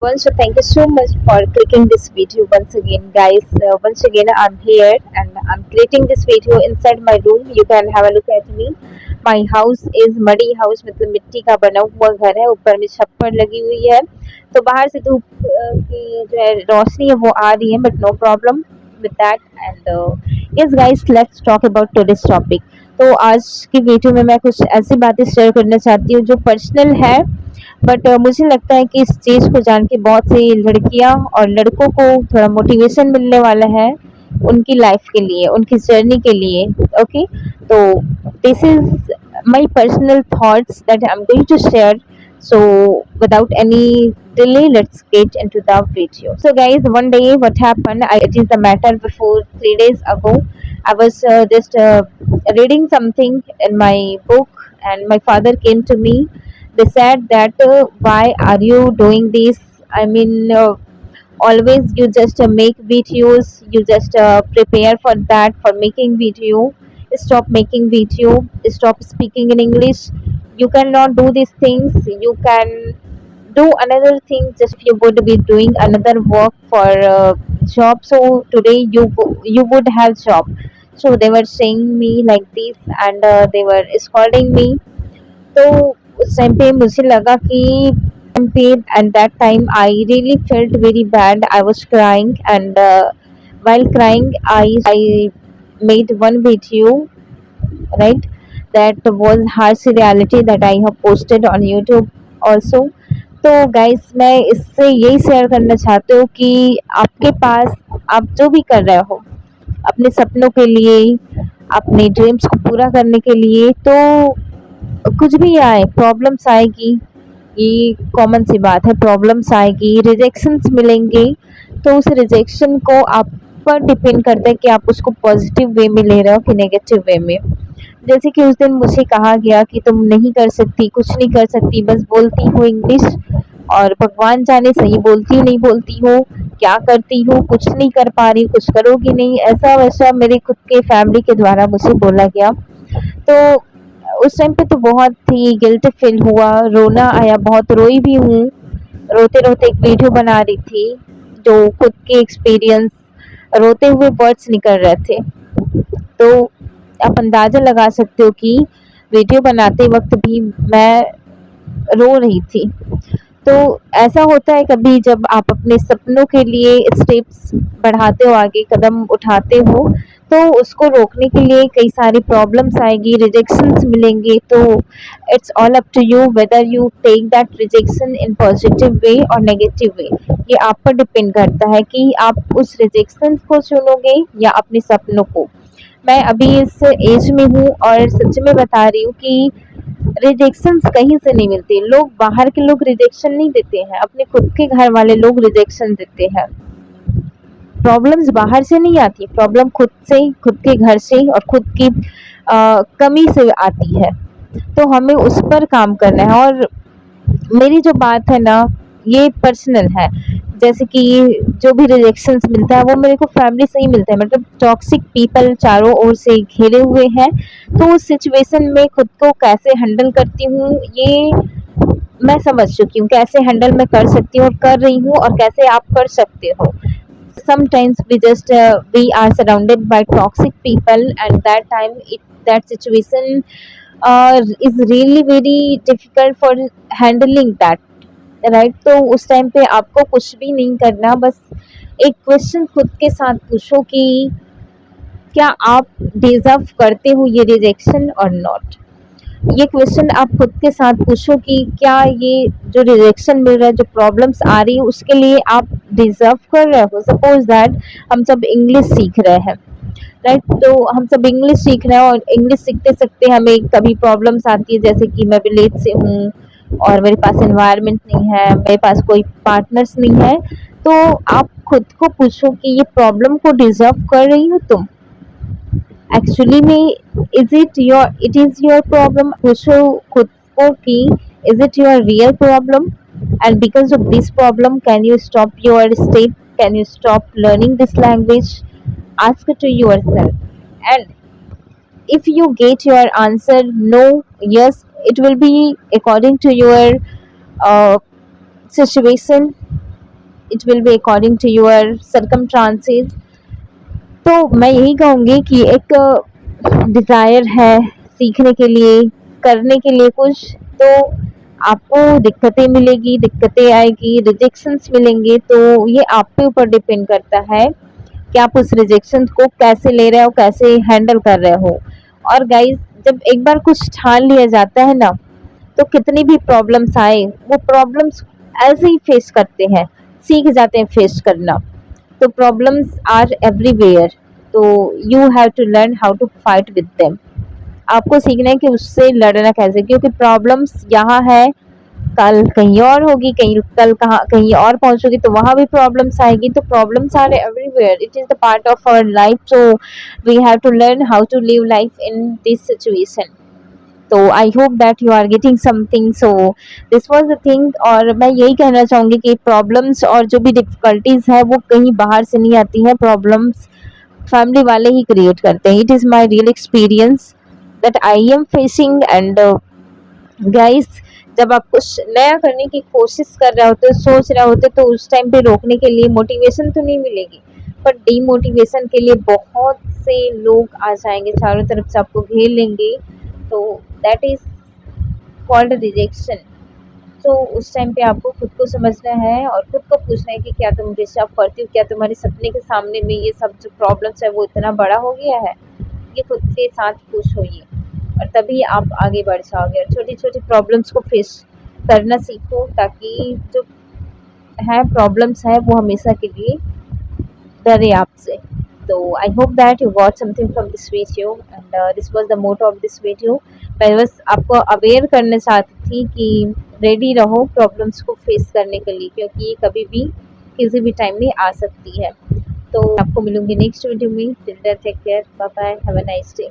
So thank you so much for clicking this video once again, guys. Once again, I'm here and I'm creating this video inside my room. You can have a look at me. My house is muddy house, मतलब मिट्टी का बना हुआ घर है. ऊपर में छप्पर लगी हुई है, तो बाहर से धूप की जो है रोशनी है वो आ रही है, but no problem with that. And yes guys, let's talk about today's topic. तो आज की वीडियो में मैं कुछ ऐसी बातें शेयर करना चाहती हूँ जो पर्सनल है, बट मुझे लगता है कि इस चीज़ को जान के बहुत सी लड़कियां और लड़कों को थोड़ा मोटिवेशन मिलने वाला है उनकी लाइफ के लिए, उनकी जर्नी के लिए. ओके, तो this is my personal thoughts that I am going to share. So without any delay, let's get into the video. So guys, one day what happened, it is the matter before 3 days ago. I was just reading something in my book, and my father came to me. They said that why are you doing this? I mean, always you just make videos, you just prepare for that, for making video. Stop making video, stop speaking in English. You cannot do these things. You can do another thing. Just if you would be doing another work for job, so today you would have job. So they were saying me like this, and they were scolding me. तो उस time पे मुझे लगा कि पे at that time I really felt very bad. I was crying, and while crying I made one video, right? That was harsh reality that I have posted on YouTube also. तो guys, मैं इससे यही share करना चाहती हूँ कि आपके पास, आप जो भी कर रहे हो अपने सपनों के लिए, अपने ड्रीम्स को पूरा करने के लिए, तो कुछ भी आए, प्रॉब्लम्स आएगी, ये कॉमन सी बात है. प्रॉब्लम्स आएगी, रिजेक्शंस मिलेंगे, तो उस रिजेक्शन को आप पर डिपेंड करता है कि आप उसको पॉजिटिव वे में ले रहे हो कि नेगेटिव वे में. जैसे कि उस दिन मुझे कहा गया कि तुम नहीं कर सकती, कुछ नहीं कर सकती, बस बोलती हो इंग्लिश, और भगवान जाने सही बोलती हो नहीं बोलती हो, क्या करती हो, कुछ नहीं कर पा रही, कुछ करोगी नहीं, ऐसा वैसा मेरे खुद के फैमिली के द्वारा मुझे बोला गया. तो उस टाइम पे तो बहुत ही गिल्ट फील हुआ, रोना आया, बहुत रोई भी हूँ. रोते रोते एक वीडियो बना रही थी, जो खुद के एक्सपीरियंस, रोते हुए वर्ड्स निकल रहे थे. तो आप अंदाजा लगा सकते हो कि वीडियो बनाते वक्त भी मैं रो रही थी. तो ऐसा होता है कभी जब आप अपने सपनों के लिए स्टेप्स बढ़ाते हो, आगे कदम उठाते हो, तो उसको रोकने के लिए कई सारी प्रॉब्लम्स आएगी, रिजेक्शंस मिलेंगे. तो it's all up to you whether you take that rejection in positive way और नेगेटिव वे. ये आप पर डिपेंड करता है कि आप उस रिजेक्शन को चुनोगे या अपने सपनों को. मैं अभी इस एज में हूँ और सच में बता रही हूँ कि रिजेक्शंस कहीं से नहीं मिलती. लोग, बाहर के लोग रिजेक्शन नहीं देते हैं, अपने खुद के घर वाले लोग रिजेक्शन देते हैं. प्रॉब्लम्स बाहर से नहीं आती, प्रॉब्लम खुद से, खुद के घर से और खुद की कमी से आती है. तो हमें उस पर काम करना है. और मेरी जो बात है ना, ये पर्सनल है. जैसे कि जो भी रिजेक्शंस मिलता है वो मेरे को फैमिली से ही मिलता है, मतलब टॉक्सिक पीपल चारों ओर से घेरे हुए हैं. तो उस सिचुएशन में खुद को कैसे हैंडल करती हूँ, ये मैं समझ चुकी हूँ. कैसे हैंडल मैं कर सकती हूँ और कर रही हूँ, और कैसे आप कर सकते हो. Sometimes we just we are surrounded by toxic people, and that situation is really very difficult for handling that, right? तो उस टाइम पे आपको कुछ भी नहीं करना, बस एक क्वेश्चन खुद के साथ पूछो कि क्या आप डिजर्व करते हो ये रिजेक्शन और नॉट. ये क्वेश्चन आप खुद के साथ पूछो कि क्या ये जो रिजेक्शन मिल रहा है, जो प्रॉब्लम्स आ रही है, उसके लिए आप डिजर्व कर रहे हो. सपोज दैट हम सब इंग्लिश सीख रहे हैं, राइट? तो हम सब इंग्लिश सीख रहे हैं, और इंग्लिश सीखते सीखते हमें कभी प्रॉब्लम्स आती है, जैसे कि मैं विलेज से हूँ और मेरे पास एनवायरनमेंट नहीं है, मेरे पास कोई पार्टनर्स नहीं है. तो आप खुद को पूछो कि ये प्रॉब्लम को डिजर्व कर रही हो तुम एक्चुअली में. It is your problem. पूछो खुद को कि is it your real problem, and because of this problem can you stop your step, can you stop learning this language. ask to yourself, and if you get your answer no, yes, it will be according to your uh, situation, it will be according to your circumstances. तो मैं यही कहूँगी कि एक desire है सीखने के लिए, करने के लिए कुछ, तो आपको दिक्कतें मिलेगी, दिक्कतें आएगी, रिजेक्शंस मिलेंगे, तो ये आप पे ऊपर डिपेंड करता है कि आप उस रिजेक्शन को कैसे ले रहे हो, कैसे हैंडल कर रहे हो। और गाइस, जब एक बार कुछ ठान लिया जाता है ना, तो कितनी भी प्रॉब्लम्स आए, वो प्रॉब्लम्स ऐसे ही फेस करते हैं, सीख जाते हैं फेस करना। तो प्रॉब्लम्स आर एवरीवेयर, तो you have to learn how to fight with them. आपको सीखना है कि उससे लड़ना कैसे, क्योंकि प्रॉब्लम्स यहाँ है, कल कहीं और होगी, कहीं कल कहाँ कहीं और पहुंचोगी तो वहां भी प्रॉब्लम्स आएगी। तो problems are everywhere, it is the part of our life, so we have to learn how to live life in this situation. तो I hope that you are getting something. So this was the thing. और मैं यही कहना चाहूंगी कि problems और जो भी डिफिकल्टीज है वो कहीं बाहर से नहीं आती है, प्रॉब्लम्स फैमिली वाले ही क्रिएट करते हैं। It is my real experience that I am facing. And guys, जब आप कुछ नया करने की कोशिश कर रहे होते, सोच रहे होते, तो उस टाइम पे रोकने के लिए मोटिवेशन तो नहीं मिलेगी, पर डीमोटिवेशन के लिए बहुत से लोग आ जाएंगे, चारों तरफ से आपको घेर लेंगे। तो दैट इज कॉल्ड रिजेक्शन। तो उस टाइम पे आपको खुद को समझना है और खुद को पूछना है कि क्या तुम डिस्टर्ब करती हो, क्या तुम्हारे सपने के सामने में ये सब जो प्रॉब्लम्स है वो इतना बड़ा हो गया है। ये खुद के साथ खुश होइए और तभी आप आगे बढ़ जाओगे। और छोटी छोटी प्रॉब्लम्स को फेस करना सीखो, ताकि जो है प्रॉब्लम्स है वो हमेशा के लिए डरे आपसे। तो I hope that you got something from this video and this was the motto of this video. मैं बस आपको अवेयर करना चाहती थी कि रेडी रहो प्रॉब्लम्स को फेस करने के लिए, क्योंकि ये कभी भी किसी भी टाइम में आ सकती है। तो आपको मिलूंगी नेक्स्ट वीडियो में। Till then take care, bye bye, have a nice day.